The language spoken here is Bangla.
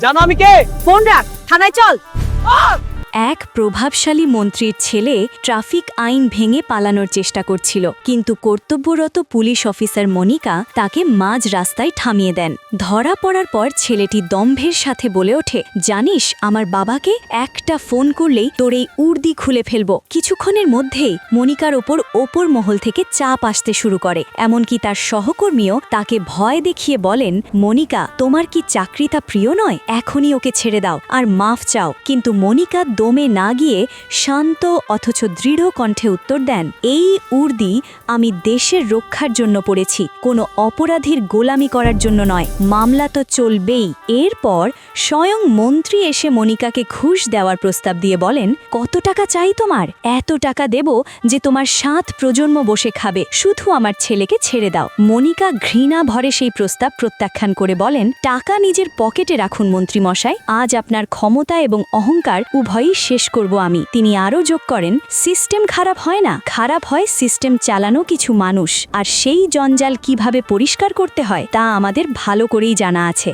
জানো আমি কে? ফোন রাখ, থানায় চল। এক প্রভাবশালী মন্ত্রীর ছেলে ট্রাফিক আইন ভেঙে পালানোর চেষ্টা করছিল, কিন্তু কর্তব্যরত পুলিশ অফিসার মনিকা তাকে মাঝ রাস্তায় থামিয়ে দেন। ধরা পড়ার পর ছেলেটি দম্ভের সাথে বলে ওঠে, জানিস আমার বাবাকে একটা ফোন করলেই তোর এই উর্দি খুলে ফেলব। কিছুক্ষণের মধ্যেই মনিকার ওপর মহল থেকে চাপ আসতে শুরু করে। এমনকি তার সহকর্মীও তাকে ভয় দেখিয়ে বলেন, মনিকা তোমার কি চাকরিটা প্রিয় নয়? এখনই ওকে ছেড়ে দাও আর মাফ চাও। কিন্তু মনিকা দমে না গিয়ে শান্ত অথচ দৃঢ় কণ্ঠে উত্তর দেন, এই উর্দি আমি দেশের রক্ষার জন্য পড়েছি, কোনো অপরাধীর গোলামি করার জন্য নয়। মামলা তো চলবেই। এরপর স্বয়ং মন্ত্রী এসে মনিকাকে ঘুষ দেওয়ার প্রস্তাব দিয়ে বলেন, কত টাকা চাই তোমার? এত টাকা দেব যে তোমার 7 প্রজন্ম বসে খাবে, শুধু আমার ছেলেকে ছেড়ে দাও। মনিকা ঘৃণা ভরে সেই প্রস্তাব প্রত্যাখ্যান করে বলেন, টাকা নিজের পকেটে রাখুন মন্ত্রীমশাই, আজ আপনার ক্ষমতা এবং অহংকার উভয়ই শেষ করব আমি। তিনি আরও যোগ করেন, সিস্টেম খারাপ হয় না, খারাপ হয় সিস্টেম চালানো কিছু মানুষ, আর সেই জঞ্জাল কিভাবে পরিষ্কার করতে হয় তা আমাদের ভালো করেই জানা আছে।